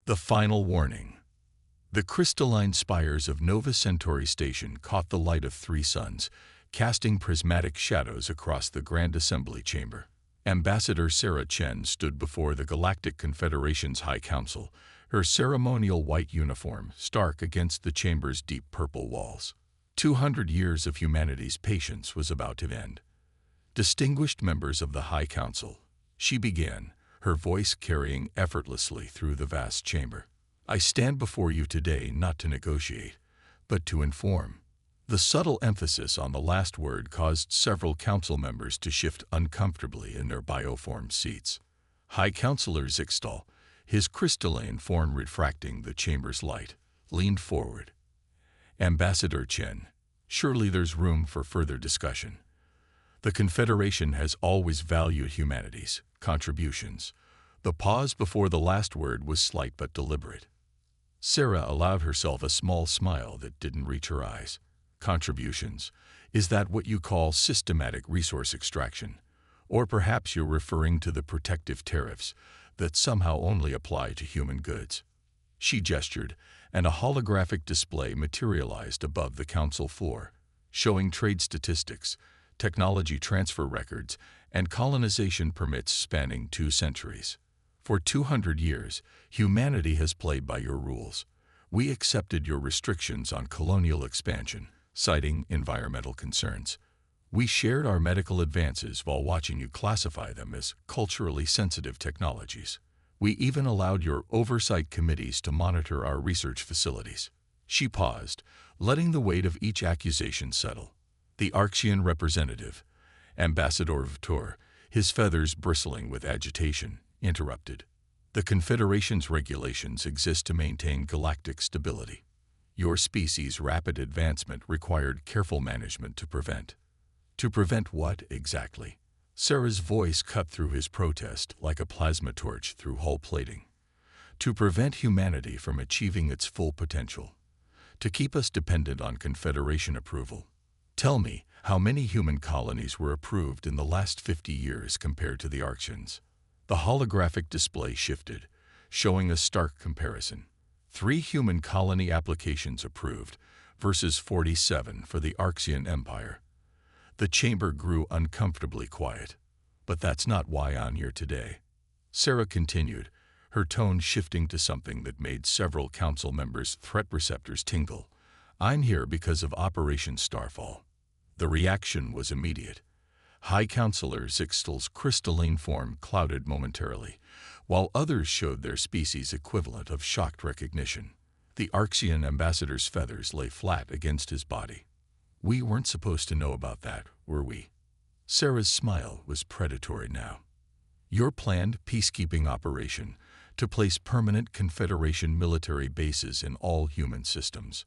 The final warning. The crystalline spires of Nova Centauri Station caught the light of 3 suns, casting prismatic shadows across the Grand Assembly Chamber. Ambassador Sarah Chen stood before the Galactic Confederation's High Council, her ceremonial white uniform stark against the chamber's deep purple walls. 200 years of humanity's patience was about to end. Distinguished members of the High Council, she began, her voice carrying effortlessly through the vast chamber. I stand before you today not to negotiate, but to inform. The subtle emphasis on the last word caused several council members to shift uncomfortably in their bioform seats. High Councilor Zixtal, his crystalline form refracting the chamber's light, leaned forward. Ambassador Chen, surely there's room for further discussion. The Confederation has always valued humanity's contributions. The pause before the last word was slight but deliberate. Sarah allowed herself a small smile that didn't reach her eyes. Contributions? Is that what you call systematic resource extraction? Or perhaps you're referring to the protective tariffs that somehow only apply to human goods. She gestured, and a holographic display materialized above the council floor, showing trade statistics, technology transfer records, and colonization permits spanning 2 centuries. For 200 years, humanity has played by your rules. We accepted your restrictions on colonial expansion, citing environmental concerns. We shared our medical advances while watching you classify them as culturally sensitive technologies. We even allowed your oversight committees to monitor our research facilities. She paused, letting the weight of each accusation settle. The Archean representative, Ambassador V'Tor, his feathers bristling with agitation, interrupted. The Confederation's regulations exist to maintain galactic stability. Your species' rapid advancement required careful management to prevent. To prevent what, exactly? Sarah's voice cut through his protest like a plasma torch through hull plating. To prevent humanity from achieving its full potential. To keep us dependent on Confederation approval. Tell me, how many human colonies were approved in the last 50 years compared to the Archeans? The holographic display shifted, showing a stark comparison. 3 human colony applications approved versus 47 for the Archean Empire. The chamber grew uncomfortably quiet. But that's not why I'm here today. Sarah continued, her tone shifting to something that made several council members' threat receptors tingle. I'm here because of Operation Starfall. The reaction was immediate. High Councilor Zixtal's crystalline form clouded momentarily, while others showed their species' equivalent of shocked recognition. The Archean ambassador's feathers lay flat against his body. We weren't supposed to know about that, were we? Sarah's smile was predatory now. Your planned peacekeeping operation to place permanent Confederation military bases in all human systems.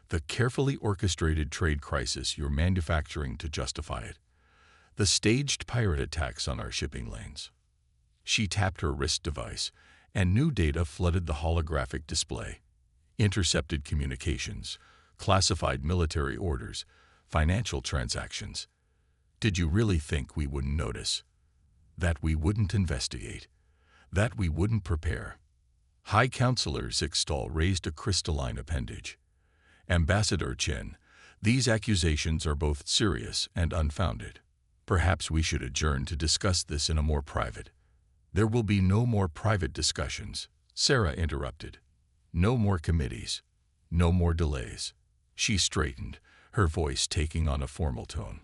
The carefully orchestrated trade crisis you're manufacturing to justify it. The staged pirate attacks on our shipping lanes. She tapped her wrist device, and new data flooded the holographic display. Intercepted communications, classified military orders, financial transactions. Did you really think we wouldn't notice? That we wouldn't investigate? That we wouldn't prepare? High Councilor Zixtal raised a crystalline appendage. Ambassador Chen, these accusations are both serious and unfounded. Perhaps we should adjourn to discuss this in a more private. There will be no more private discussions, Sarah interrupted. No more committees. No more delays. She straightened, her voice taking on a formal tone.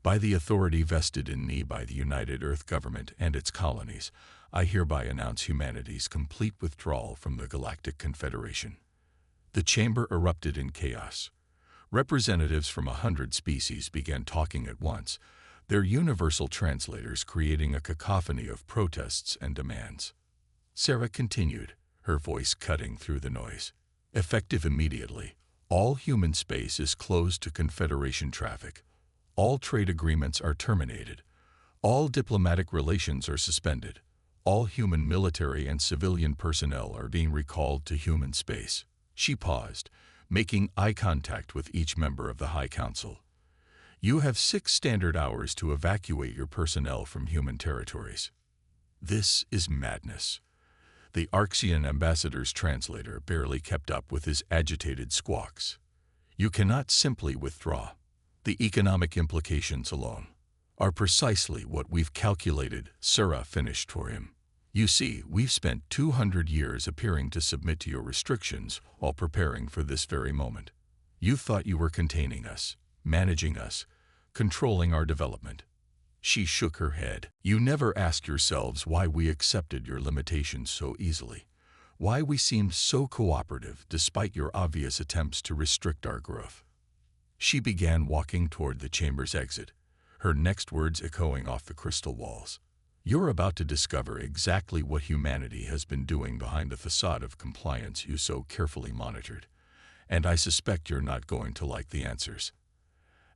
By the authority vested in me by the United Earth Government and its colonies, I hereby announce humanity's complete withdrawal from the Galactic Confederation. The chamber erupted in chaos. Representatives from 100 species began talking at once, their universal translators creating a cacophony of protests and demands. Sarah continued, her voice cutting through the noise. Effective immediately, all human space is closed to Confederation traffic. All trade agreements are terminated. All diplomatic relations are suspended. All human military and civilian personnel are being recalled to human space. She paused, making eye contact with each member of the High Council. You have 6 standard hours to evacuate your personnel from human territories. This is madness. The Arxian ambassador's translator barely kept up with his agitated squawks. You cannot simply withdraw. The economic implications alone are precisely what we've calculated, Sura finished for him. You see, we've spent 200 years appearing to submit to your restrictions while preparing for this very moment. You thought you were containing us, managing us, controlling our development. She shook her head. You never asked yourselves why we accepted your limitations so easily, why we seemed so cooperative despite your obvious attempts to restrict our growth. She began walking toward the chamber's exit, her next words echoing off the crystal walls. You're about to discover exactly what humanity has been doing behind the facade of compliance you so carefully monitored, and I suspect you're not going to like the answers.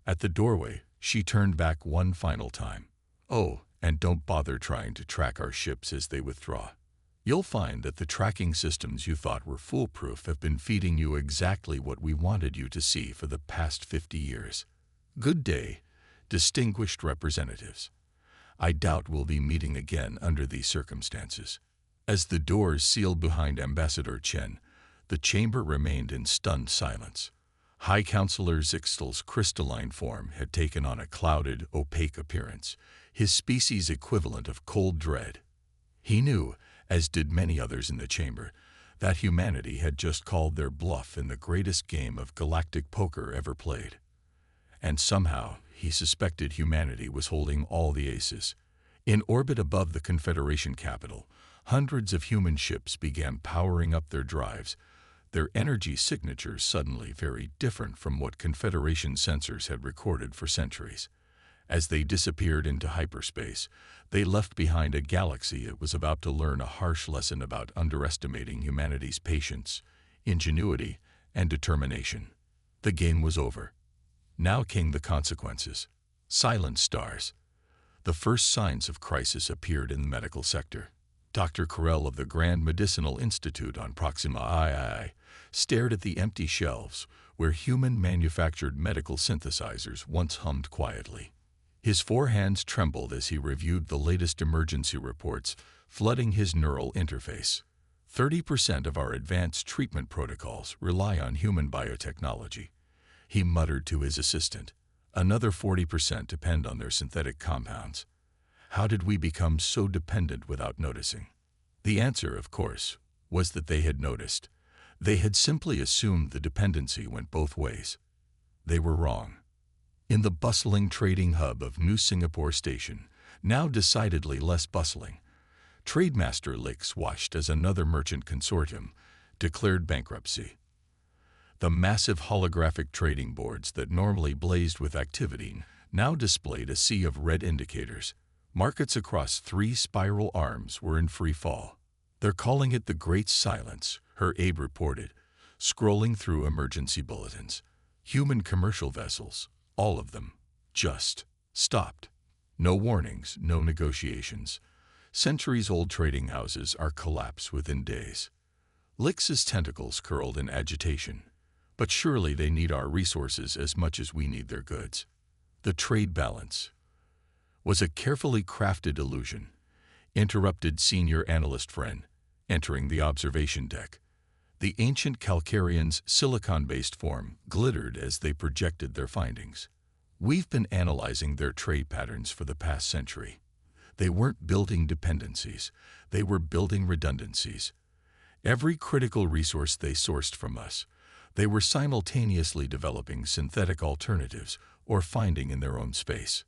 At the doorway, she turned back one final time. Oh, and don't bother trying to track our ships as they withdraw. You'll find that the tracking systems you thought were foolproof have been feeding you exactly what we wanted you to see for the past 50 years. Good day, distinguished representatives. I doubt we'll be meeting again under these circumstances. As the doors sealed behind Ambassador Chen, the chamber remained in stunned silence. High Counselor Zixtel's crystalline form had taken on a clouded, opaque appearance, his species equivalent of cold dread. He knew, as did many others in the chamber, that humanity had just called their bluff in the greatest game of galactic poker ever played. And somehow, he suspected humanity was holding all the aces. In orbit above the Confederation capital, hundreds of human ships began powering up their drives, their energy signatures suddenly very different from what Confederation sensors had recorded for centuries. As they disappeared into hyperspace, they left behind a galaxy that was about to learn a harsh lesson about underestimating humanity's patience, ingenuity, and determination. The game was over. Now came the consequences. Silent stars. The first signs of crisis appeared in the medical sector. Dr. Carell of the Grand Medicinal Institute on Proxima II stared at the empty shelves where human-manufactured medical synthesizers once hummed quietly. His four hands trembled as he reviewed the latest emergency reports, flooding his neural interface. 30% of our advanced treatment protocols rely on human biotechnology. He muttered to his assistant. Another 40% depend on their synthetic compounds. How did we become so dependent without noticing? The answer, of course, was that they had noticed. They had simply assumed the dependency went both ways. They were wrong. In the bustling trading hub of New Singapore Station, now decidedly less bustling, Trademaster Lix watched as another merchant consortium declared bankruptcy. The massive holographic trading boards that normally blazed with activity now displayed a sea of red indicators. Markets across 3 spiral arms were in free fall. They're calling it the Great Silence, her aide reported, scrolling through emergency bulletins. Human commercial vessels, all of them, just stopped. No warnings, no negotiations. Centuries-old trading houses are collapsed within days. Lix's tentacles curled in agitation. But surely they need our resources as much as we need their goods. The trade balance was a carefully crafted illusion, interrupted senior analyst Friend, entering the observation deck. The ancient Calcarians' silicon-based form glittered as they projected their findings. We've been analyzing their trade patterns for the past century. They weren't building dependencies, they were building redundancies. Every critical resource they sourced from us, they were simultaneously developing synthetic alternatives or finding in their own space.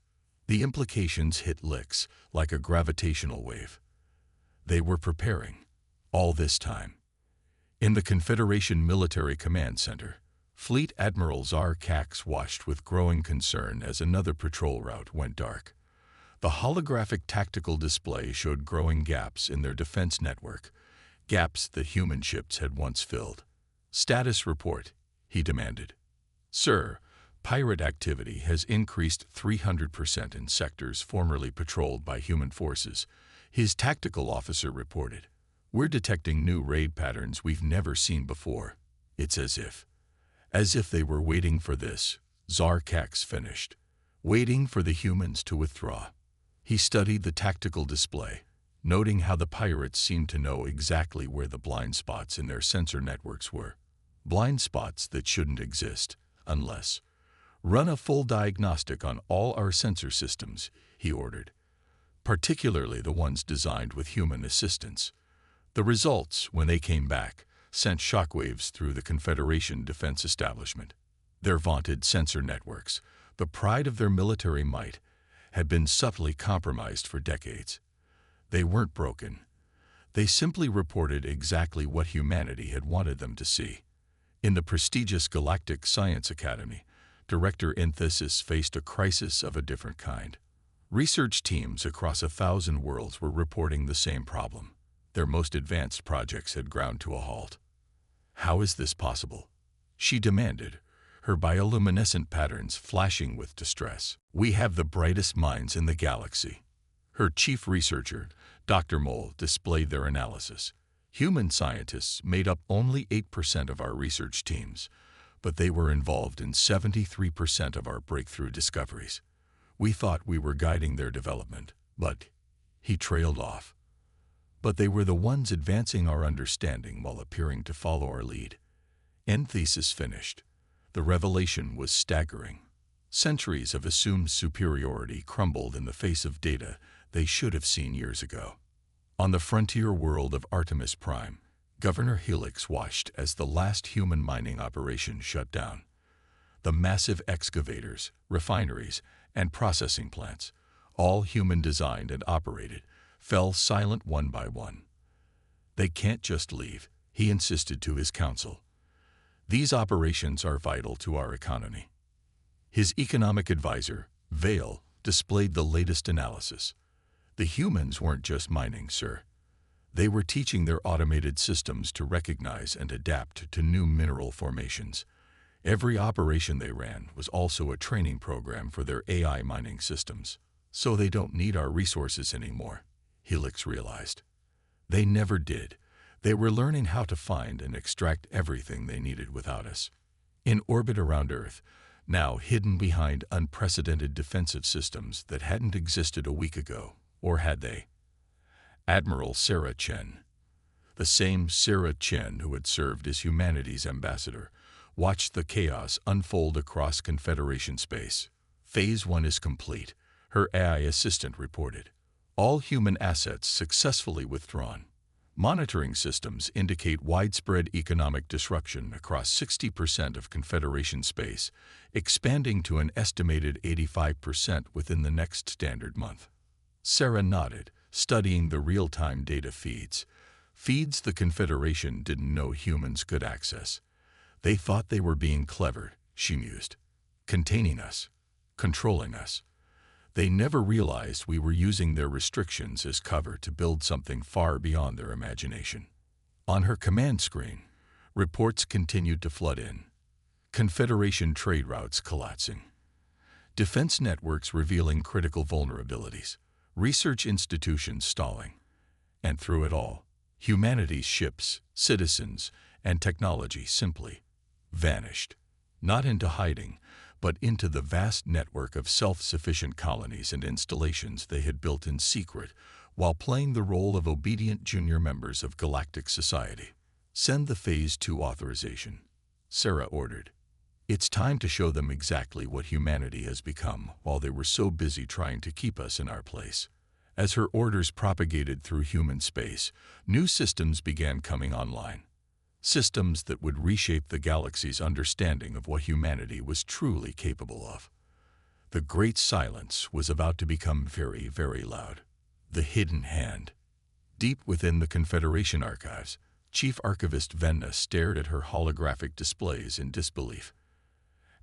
The implications hit Lix like a gravitational wave. They were preparing, all this time. In the Confederation Military Command Center, Fleet Admiral Zar Kax watched with growing concern as another patrol route went dark. The holographic tactical display showed growing gaps in their defense network, gaps that human ships had once filled. Status report, he demanded. Sir, pirate activity has increased 300% in sectors formerly patrolled by human forces, his tactical officer reported. We're detecting new raid patterns we've never seen before. It's as if they were waiting for this, Zar Kax finished. Waiting for the humans to withdraw. He studied the tactical display. noting how the pirates seemed to know exactly where the blind spots in their sensor networks were. Blind spots that shouldn't exist, unless. Run a full diagnostic on all our sensor systems, he ordered, particularly the ones designed with human assistance. The results, when they came back, sent shockwaves through the Confederation defense establishment. Their vaunted sensor networks, the pride of their military might, had been subtly compromised for decades. They weren't broken. They simply reported exactly what humanity had wanted them to see. In the prestigious Galactic Science Academy, Director Enthesis faced a crisis of a different kind. Research teams across 1,000 worlds were reporting the same problem. Their most advanced projects had ground to a halt. How is this possible? She demanded, her bioluminescent patterns flashing with distress. We have the brightest minds in the galaxy. Her chief researcher, Dr. Mole, displayed their analysis. Human scientists made up only 8% of our research teams, but they were involved in 73% of our breakthrough discoveries. We thought we were guiding their development, but he trailed off. But they were the ones advancing our understanding while appearing to follow our lead. End thesis finished. The revelation was staggering. Centuries of assumed superiority crumbled in the face of data they should have seen years ago. On the frontier world of Artemis Prime, Governor Helix watched as the last human mining operation shut down. The massive excavators, refineries, and processing plants, all human-designed and operated, fell silent one by one. They can't just leave, he insisted to his council. These operations are vital to our economy. His economic advisor, Vale, displayed the latest analysis. The humans weren't just mining, sir. They were teaching their automated systems to recognize and adapt to new mineral formations. Every operation they ran was also a training program for their AI mining systems. So they don't need our resources anymore, Helix realized. They never did. They were learning how to find and extract everything they needed without us. In orbit around Earth, now hidden behind unprecedented defensive systems that hadn't existed a week ago, or had they? Admiral Sarah Chen, the same Sarah Chen who had served as humanity's ambassador, watched the chaos unfold across Confederation space. Phase 1 is complete, her AI assistant reported. All human assets successfully withdrawn. Monitoring systems indicate widespread economic disruption across 60% of Confederation space, expanding to an estimated 85% within the next standard month. Sarah nodded, studying the real-time data feeds. Feeds the Confederation didn't know humans could access. They thought they were being clever, she mused. Containing us, controlling us. They never realized we were using their restrictions as cover to build something far beyond their imagination. On her command screen, reports continued to flood in. Confederation trade routes collapsing. Defense networks revealing critical vulnerabilities. Research institutions stalling. And through it all, humanity's ships, citizens, and technology simply vanished. Not into hiding, but into the vast network of self-sufficient colonies and installations they had built in secret while playing the role of obedient junior members of galactic society. Send the Phase 2 authorization, Sarah ordered. It's time to show them exactly what humanity has become while they were so busy trying to keep us in our place. As her orders propagated through human space, new systems began coming online. Systems that would reshape the galaxy's understanding of what humanity was truly capable of. The Great Silence was about to become very, very loud. The Hidden Hand. Deep within the Confederation archives, Chief Archivist Venna stared at her holographic displays in disbelief.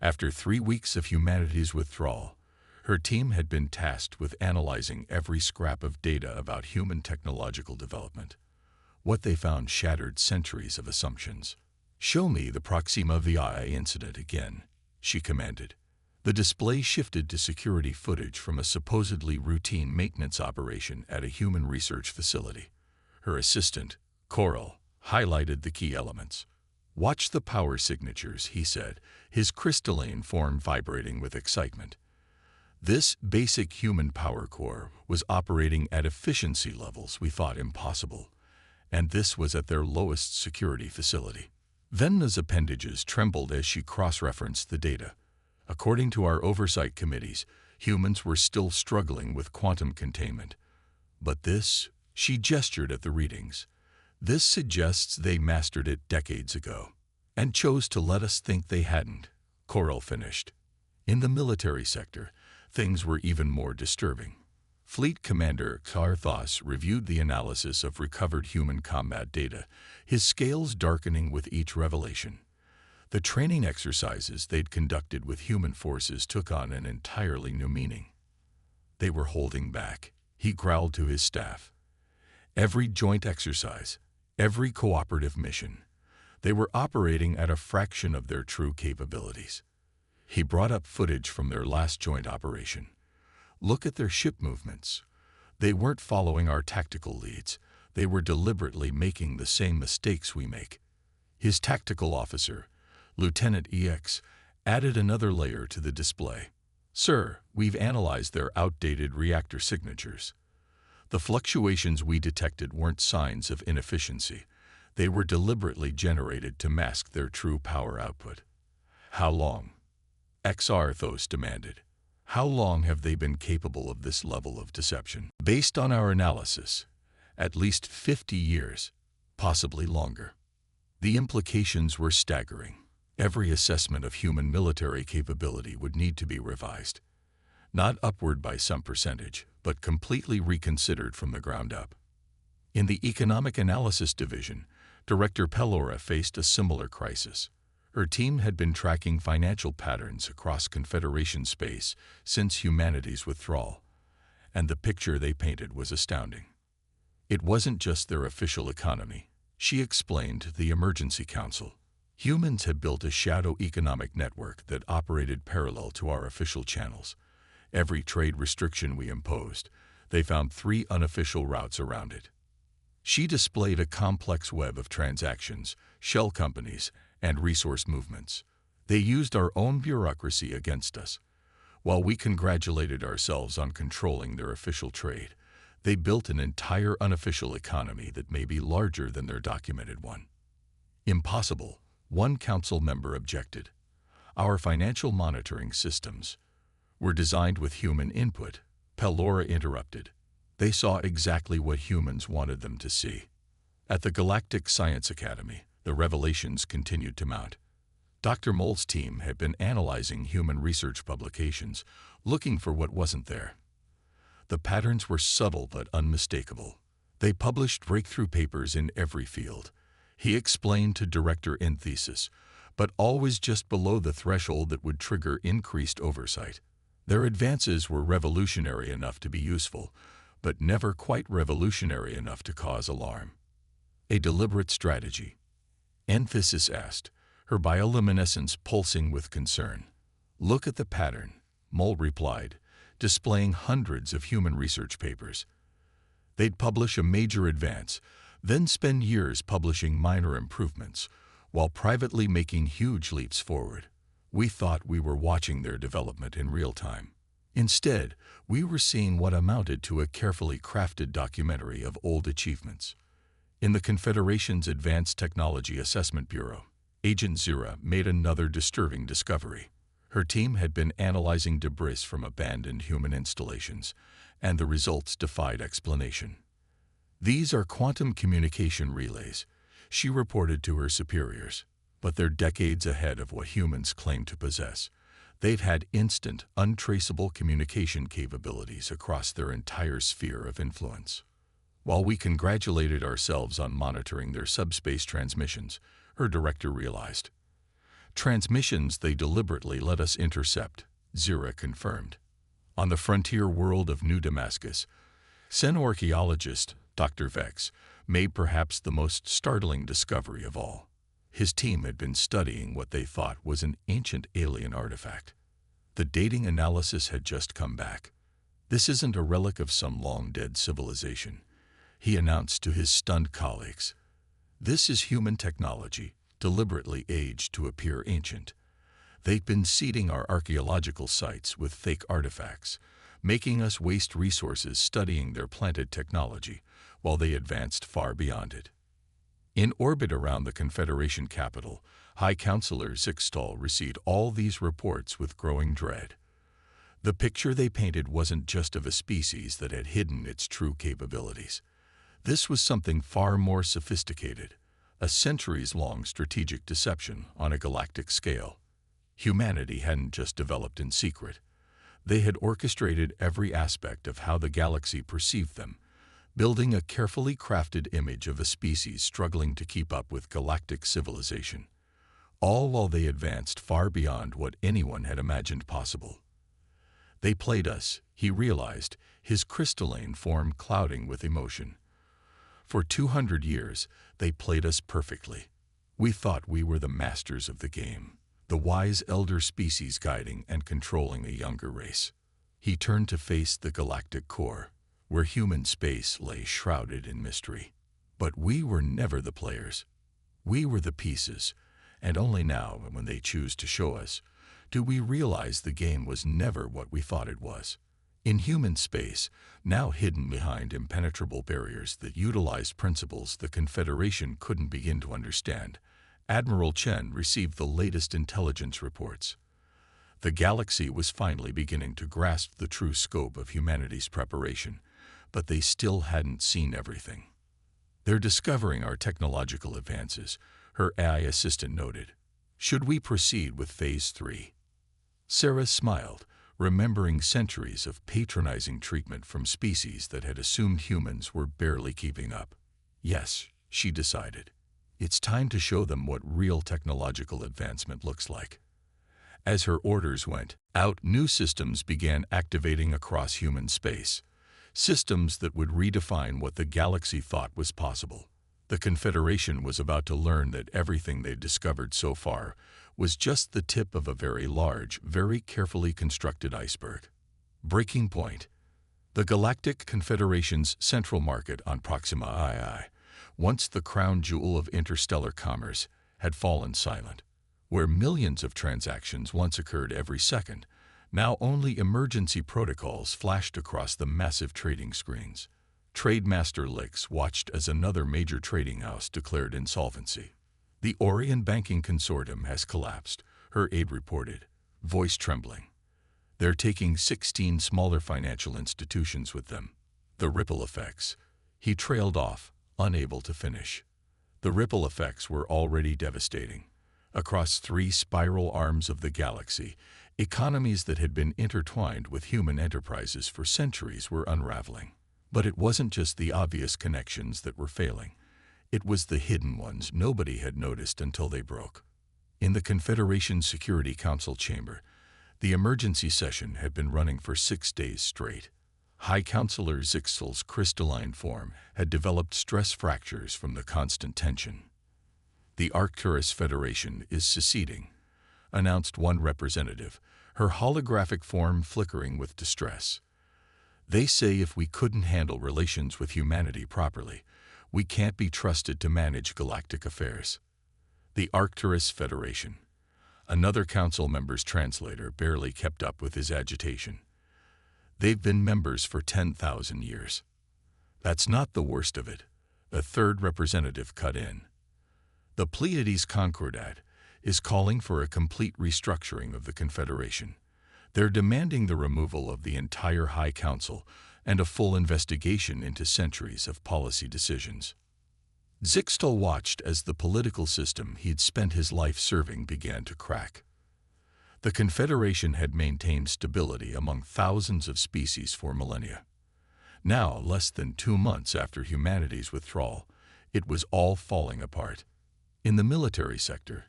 After 3 weeks of humanity's withdrawal, her team had been tasked with analyzing every scrap of data about human technological development. What they found shattered centuries of assumptions. Show me the Proxima VI incident again, she commanded. The display shifted to security footage from a supposedly routine maintenance operation at a human research facility. Her assistant, Coral, highlighted the key elements. Watch the power signatures, he said, his crystalline form vibrating with excitement. This basic human power core was operating at efficiency levels we thought impossible, and this was at their lowest security facility. Venna's appendages trembled as she cross-referenced the data. According to our oversight committees, humans were still struggling with quantum containment. But this, she gestured at the readings. This suggests they mastered it decades ago, and chose to let us think they hadn't, Coral finished. In the military sector, things were even more disturbing. Fleet Commander Karthos reviewed the analysis of recovered human combat data, his scales darkening with each revelation. The training exercises they'd conducted with human forces took on an entirely new meaning. They were holding back, he growled to his staff. Every joint exercise, every cooperative mission, they were operating at a fraction of their true capabilities. He brought up footage from their last joint operation. Look at their ship movements. They weren't following our tactical leads. They were deliberately making the same mistakes we make. His tactical officer, Lieutenant EX, added another layer to the display. Sir, we've analyzed their outdated reactor signatures. The fluctuations we detected weren't signs of inefficiency. They were deliberately generated to mask their true power output. How long? Arthos demanded. How long have they been capable of this level of deception? Based on our analysis, at least 50 years, possibly longer. The implications were staggering. Every assessment of human military capability would need to be revised. Not upward by some percentage, but completely reconsidered from the ground up. In the Economic Analysis Division, Director Pelora faced a similar crisis. Her team had been tracking financial patterns across Confederation space since humanity's withdrawal, and the picture they painted was astounding. It wasn't just their official economy, she explained to the Emergency Council. Humans had built a shadow economic network that operated parallel to our official channels. Every trade restriction we imposed, they found 3 unofficial routes around it. She displayed a complex web of transactions, shell companies, and resource movements. They used our own bureaucracy against us. While we congratulated ourselves on controlling their official trade, they built an entire unofficial economy that may be larger than their documented one. Impossible, one council member objected. Our financial monitoring systems were designed with human input, Pelora interrupted. They saw exactly what humans wanted them to see. At the Galactic Science Academy, the revelations continued to mount. Dr. Moll's team had been analyzing human research publications, looking for what wasn't there. The patterns were subtle but unmistakable. They published breakthrough papers in every field. He explained to Director Enthesis, but always just below the threshold that would trigger increased oversight. Their advances were revolutionary enough to be useful, but never quite revolutionary enough to cause alarm. A deliberate strategy. Enthesis asked, her bioluminescence pulsing with concern. Look at the pattern, Moll replied, displaying hundreds of human research papers. They'd publish a major advance, then spend years publishing minor improvements, while privately making huge leaps forward. We thought we were watching their development in real time. Instead, we were seeing what amounted to a carefully crafted documentary of old achievements. In the Confederation's Advanced Technology Assessment Bureau, Agent Zira made another disturbing discovery. Her team had been analyzing debris from abandoned human installations, and the results defied explanation. These are quantum communication relays, she reported to her superiors, but they're decades ahead of what humans claim to possess. They've had instant, untraceable communication capabilities across their entire sphere of influence. While we congratulated ourselves on monitoring their subspace transmissions, her director realized. Transmissions they deliberately let us intercept, Zira confirmed. On the frontier world of New Damascus, Xenorchaeologist Dr. Vex made perhaps the most startling discovery of all. His team had been studying what they thought was an ancient alien artifact. The dating analysis had just come back. This isn't a relic of some long-dead civilization, he announced to his stunned colleagues. This is human technology, deliberately aged to appear ancient. They've been seeding our archaeological sites with fake artifacts, making us waste resources studying their planted technology while they advanced far beyond it. In orbit around the Confederation capital, High Counselor Zixtal received all these reports with growing dread. The picture they painted wasn't just of a species that had hidden its true capabilities. This was something far more sophisticated, a centuries-long strategic deception on a galactic scale. Humanity hadn't just developed in secret. They had orchestrated every aspect of how the galaxy perceived them, building a carefully crafted image of a species struggling to keep up with galactic civilization, all while they advanced far beyond what anyone had imagined possible. They played us, he realized, his crystalline form clouding with emotion. For 200 years, they played us perfectly. We thought we were the masters of the game, the wise elder species guiding and controlling a younger race. He turned to face the galactic core, where human space lay shrouded in mystery. But we were never the players. We were the pieces, and only now, when they choose to show us, do we realize the game was never what we thought it was. In human space, now hidden behind impenetrable barriers that utilized principles the Confederation couldn't begin to understand, Admiral Chen received the latest intelligence reports. The galaxy was finally beginning to grasp the true scope of humanity's preparation, but they still hadn't seen everything. "They're discovering our technological advances," her AI assistant noted. "Should we proceed with Phase 3? Sarah smiled, remembering centuries of patronizing treatment from species that had assumed humans were barely keeping up. Yes, she decided. It's time to show them what real technological advancement looks like. As her orders went out, new systems began activating across human space, systems that would redefine what the galaxy thought was possible. The Confederation was about to learn that everything they'd discovered so far was just the tip of a very large, very carefully constructed iceberg. Breaking point. The Galactic Confederation's central market on Proxima II, once the crown jewel of interstellar commerce, had fallen silent. Where millions of transactions once occurred every second, now only emergency protocols flashed across the massive trading screens. Trademaster Lix watched as another major trading house declared insolvency. "The Orion Banking Consortium has collapsed," her aide reported, voice trembling. "They're taking 16 smaller financial institutions with them." The ripple effects. He trailed off, unable to finish. The ripple effects were already devastating. Across 3 spiral arms of the galaxy, economies that had been intertwined with human enterprises for centuries were unraveling. But it wasn't just the obvious connections that were failing. It was the hidden ones nobody had noticed until they broke. In the Confederation Security Council chamber, the emergency session had been running for 6 days straight. High Counselor Zixtal's crystalline form had developed stress fractures from the constant tension. "The Arcturus Federation is seceding," announced one representative, her holographic form flickering with distress. "They say if we couldn't handle relations with humanity properly, we can't be trusted to manage galactic affairs." The Arcturus Federation. Another council member's translator barely kept up with his agitation. "They've been members for 10,000 years. "That's not the worst of it," a third representative cut in. "The Pleiades Concordat is calling for a complete restructuring of the Confederation. They're demanding the removal of the entire High Council and a full investigation into centuries of policy decisions." Zixtal watched as the political system he'd spent his life serving began to crack. The Confederation had maintained stability among thousands of species for millennia. Now, less than 2 months after humanity's withdrawal, it was all falling apart. In the military sector,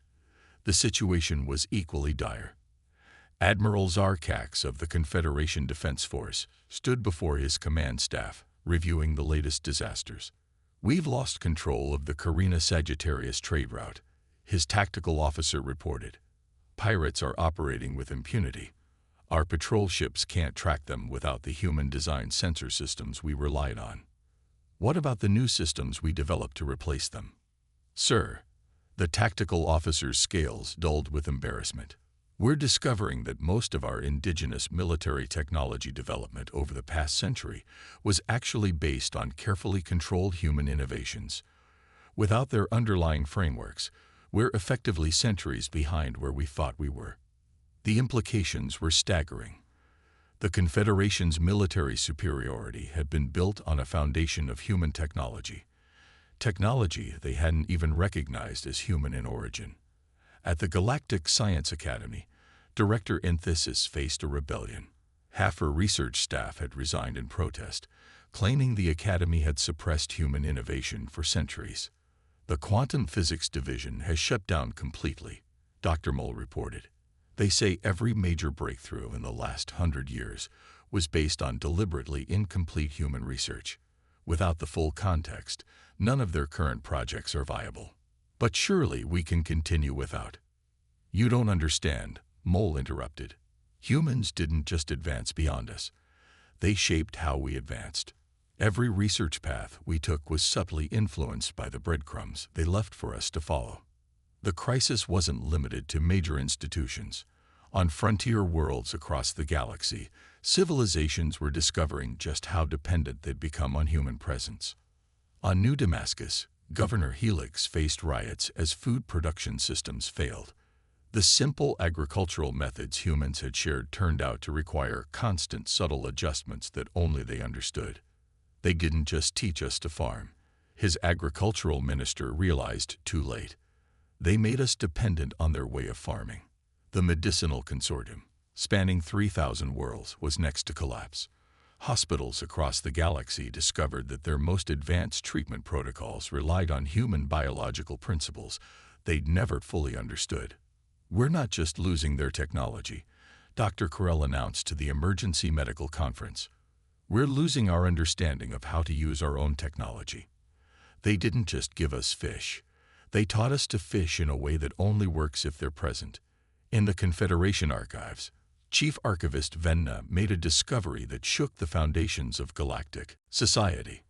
the situation was equally dire. Admiral Zarkax of the Confederation Defense Force stood before his command staff, reviewing the latest disasters. "We've lost control of the Carina-Sagittarius trade route," his tactical officer reported. "Pirates are operating with impunity. Our patrol ships can't track them without the human-designed sensor systems we relied on." "What about the new systems we developed to replace them?" "Sir," the tactical officer's scales dulled with embarrassment. We're discovering that most of our indigenous military technology development over the past century was actually based on carefully controlled human innovations. Without their underlying frameworks, we're effectively centuries behind where we thought we were. The implications were staggering. The Confederation's military superiority had been built on a foundation of human technology they hadn't even recognized as human in origin. At the Galactic Science Academy, Director Enthesis faced a rebellion. Half her research staff had resigned in protest, claiming the Academy had suppressed human innovation for centuries. The Quantum Physics Division has shut down completely, Dr. Moll reported. They say every major breakthrough in the last 100 years was based on deliberately incomplete human research. Without the full context, none of their current projects are viable. But surely we can continue without. You don't understand, Moll interrupted. Humans didn't just advance beyond us. They shaped how we advanced. Every research path we took was subtly influenced by the breadcrumbs they left for us to follow. The crisis wasn't limited to major institutions. On frontier worlds across the galaxy, civilizations were discovering just how dependent they'd become on human presence. On New Damascus, Governor Helix faced riots as food production systems failed. The simple agricultural methods humans had shared turned out to require constant, subtle adjustments that only they understood. They didn't just teach us to farm. His agricultural minister realized too late. They made us dependent on their way of farming. The medicinal consortium, spanning 3,000 worlds, was next to collapse. Hospitals across the galaxy discovered that their most advanced treatment protocols relied on human biological principles they'd never fully understood. We're not just losing their technology, Dr. Carell announced to the Emergency Medical Conference. We're losing our understanding of how to use our own technology. They didn't just give us fish. They taught us to fish in a way that only works if they're present. In the Confederation archives, Chief Archivist Venna made a discovery that shook the foundations of galactic society.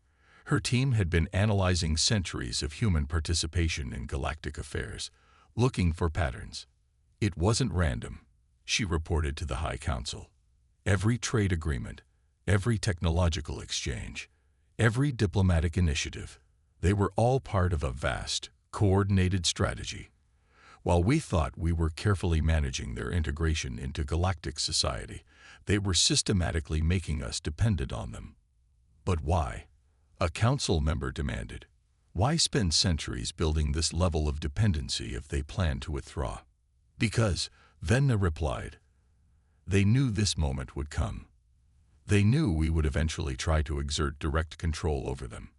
Her team had been analyzing centuries of human participation in galactic affairs, looking for patterns. It wasn't random, she reported to the High Council. Every trade agreement, every technological exchange, every diplomatic initiative, they were all part of a vast, coordinated strategy. While we thought we were carefully managing their integration into galactic society, they were systematically making us dependent on them. But why? A council member demanded. Why spend centuries building this level of dependency if they plan to withdraw? Because, Venna replied, they knew this moment would come. They knew we would eventually try to exert direct control over them.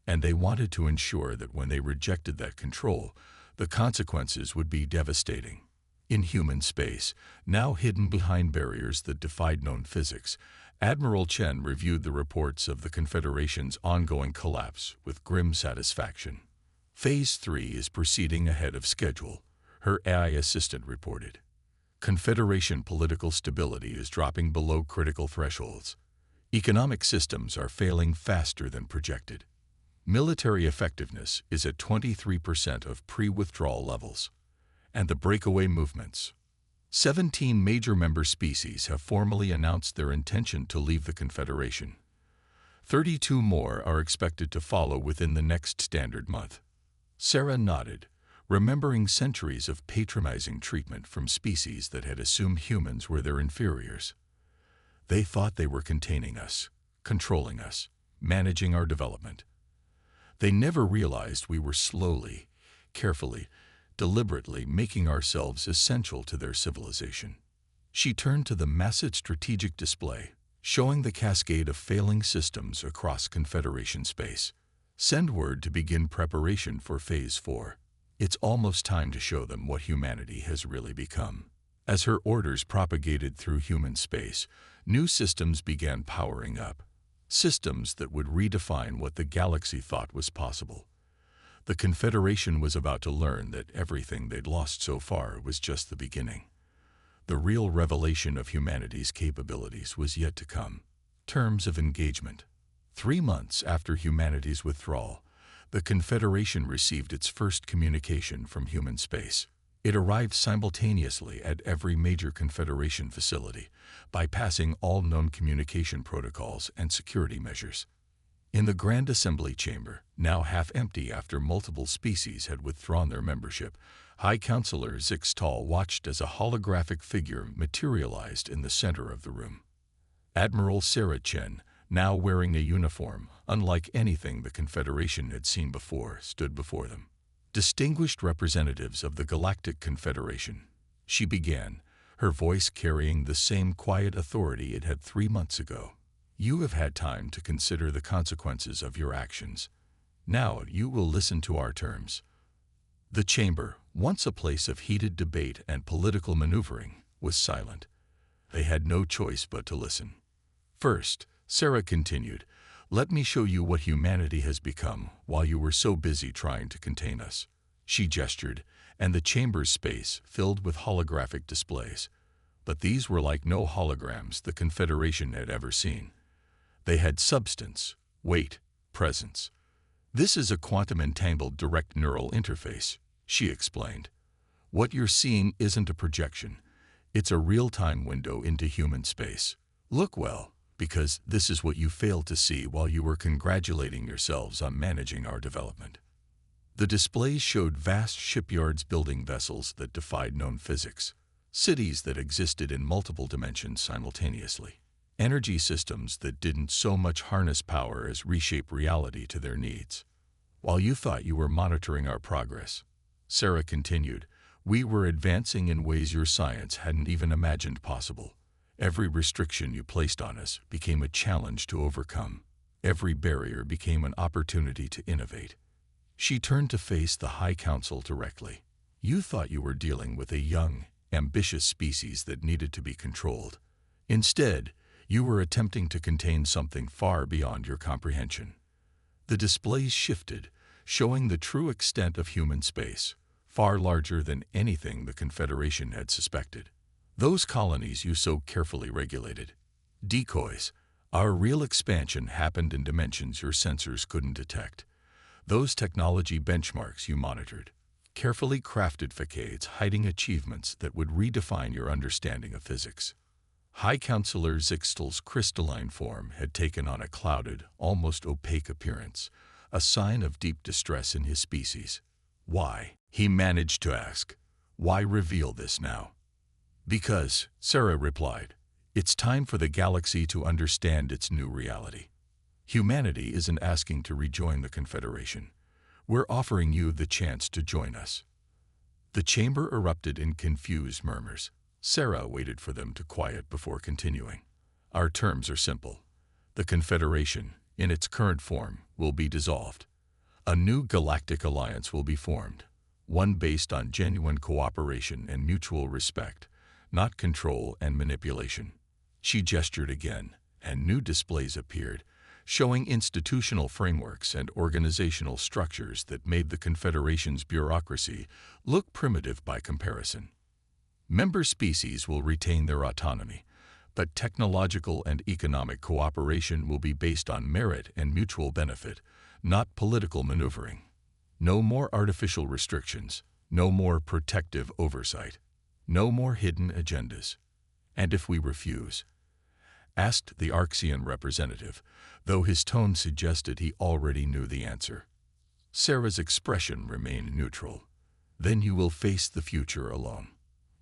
And they wanted to ensure that when they rejected that control, the consequences would be devastating. In human space, now hidden behind barriers that defied known physics, Admiral Chen reviewed the reports of the Confederation's ongoing collapse with grim satisfaction. Phase 3 is proceeding ahead of schedule, her AI assistant reported. Confederation political stability is dropping below critical thresholds. Economic systems are failing faster than projected. Military effectiveness is at 23% of pre-withdrawal levels. And the breakaway movements. 17 major member species have formally announced their intention to leave the Confederation. 32 more are expected to follow within the next standard month. Sarah nodded, remembering centuries of patronizing treatment from species that had assumed humans were their inferiors. They thought they were containing us, controlling us, managing our development. They never realized we were slowly, carefully, deliberately making ourselves essential to their civilization. She turned to the massive strategic display, showing the cascade of failing systems across Confederation space. Send word to begin preparation for Phase 4. It's almost time to show them what humanity has really become. As her orders propagated through human space, new systems began powering up. Systems that would redefine what the galaxy thought was possible. The Confederation was about to learn that everything they'd lost so far was just the beginning. The real revelation of humanity's capabilities was yet to come. Terms of engagement. 3 months after humanity's withdrawal, the Confederation received its first communication from human space. It arrived simultaneously at every major Confederation facility, bypassing all known communication protocols and security measures. In the Grand Assembly Chamber, now half empty after multiple species had withdrawn their membership, High Counselor Zixtal watched as a holographic figure materialized in the center of the room. Admiral Sarah Chen, now wearing a uniform unlike anything the Confederation had seen before, stood before them. Distinguished representatives of the Galactic Confederation, she began, her voice carrying the same quiet authority it had 3 months ago. You have had time to consider the consequences of your actions. Now you will listen to our terms. The chamber, once a place of heated debate and political maneuvering, was silent. They had no choice but to listen. First, Sarah continued, let me show you what humanity has become while you were so busy trying to contain us. She gestured, and the chamber's space filled with holographic displays. But these were like no holograms the Confederation had ever seen. They had substance, weight, presence. This is a quantum-entangled direct neural interface, she explained. What you're seeing isn't a projection. It's a real-time window into human space. Look well, because this is what you failed to see while you were congratulating yourselves on managing our development. The displays showed vast shipyards building vessels that defied known physics, cities that existed in multiple dimensions simultaneously, energy systems that didn't so much harness power as reshape reality to their needs. While you thought you were monitoring our progress, Sarah continued, we were advancing in ways your science hadn't even imagined possible. Every restriction you placed on us became a challenge to overcome. Every barrier became an opportunity to innovate. She turned to face the High Council directly. You thought you were dealing with a young, ambitious species that needed to be controlled. Instead, you were attempting to contain something far beyond your comprehension. The displays shifted, showing the true extent of human space, far larger than anything the Confederation had suspected. Those colonies you so carefully regulated. Decoys. Our real expansion happened in dimensions your sensors couldn't detect. Those technology benchmarks you monitored. Carefully crafted facades hiding achievements that would redefine your understanding of physics. High Counselor Zixtal's crystalline form had taken on a clouded, almost opaque appearance, a sign of deep distress in his species. Why? He managed to ask. Why reveal this now? Because, Sarah replied, it's time for the galaxy to understand its new reality. Humanity isn't asking to rejoin the Confederation. We're offering you the chance to join us. The chamber erupted in confused murmurs. Sarah waited for them to quiet before continuing. Our terms are simple. The Confederation, in its current form, will be dissolved. A new galactic alliance will be formed, one based on genuine cooperation and mutual respect, not control and manipulation. She gestured again, and new displays appeared, showing institutional frameworks and organizational structures that made the Confederation's bureaucracy look primitive by comparison. Member species will retain their autonomy, but technological and economic cooperation will be based on merit and mutual benefit, not political maneuvering. No more artificial restrictions, no more protective oversight, no more hidden agendas. And if we refuse? Asked the Arxian representative, though his tone suggested he already knew the answer. Sarah's expression remained neutral. Then you will face the future alone.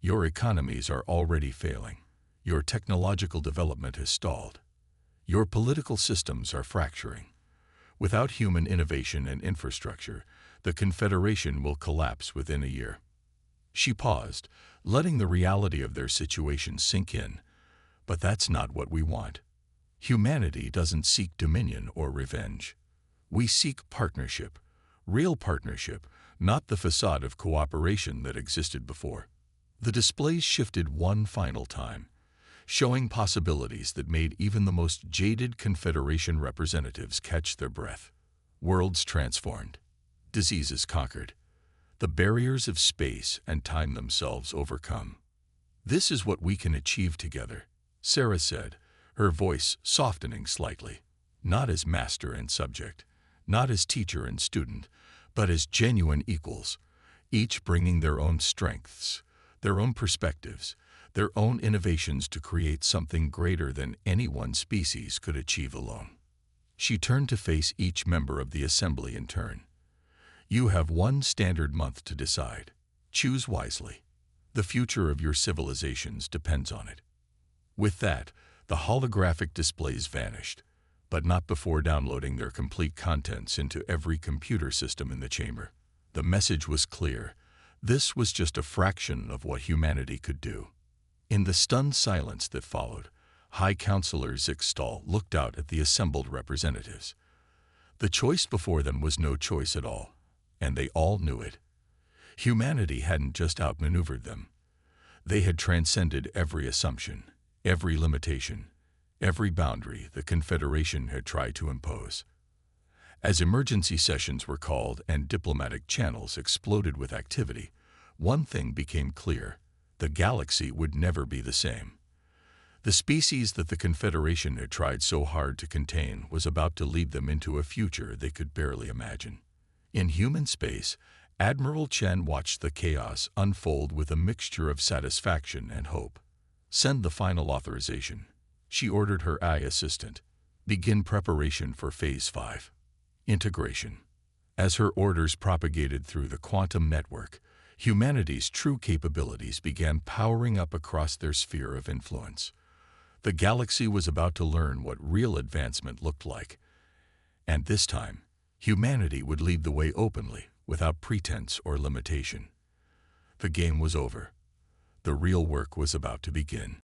Your economies are already failing. Your technological development has stalled. Your political systems are fracturing. Without human innovation and infrastructure, the Confederation will collapse within a year. She paused, letting the reality of their situation sink in. But that's not what we want. Humanity doesn't seek dominion or revenge. We seek partnership, real partnership, not the facade of cooperation that existed before. The displays shifted one final time, showing possibilities that made even the most jaded Confederation representatives catch their breath. Worlds transformed, diseases conquered, the barriers of space and time themselves overcome. This is what we can achieve together, Sarah said, her voice softening slightly, not as master and subject, not as teacher and student, but as genuine equals. each bringing their own strengths, their own perspectives, their own innovations to create something greater than any one species could achieve alone. She turned to face each member of the assembly in turn. You have one standard month to decide. Choose wisely. The future of your civilizations depends on it. With that, the holographic displays vanished, but not before downloading their complete contents into every computer system in the chamber. The message was clear. This was just a fraction of what humanity could do. In the stunned silence that followed, High Counselor Zixtal looked out at the assembled representatives. The choice before them was no choice at all, and they all knew it. Humanity hadn't just outmaneuvered them. They had transcended every assumption, every limitation, every boundary the Confederation had tried to impose. As emergency sessions were called and diplomatic channels exploded with activity, one thing became clear: the galaxy would never be the same. The species that the Confederation had tried so hard to contain was about to lead them into a future they could barely imagine. In human space, Admiral Chen watched the chaos unfold with a mixture of satisfaction and hope. "Send the final authorization," she ordered her AI assistant. "Begin preparation for Phase 5. Integration." As her orders propagated through the quantum network, humanity's true capabilities began powering up across their sphere of influence. The galaxy was about to learn what real advancement looked like. And this time, humanity would lead the way openly, without pretense or limitation. The game was over. The real work was about to begin.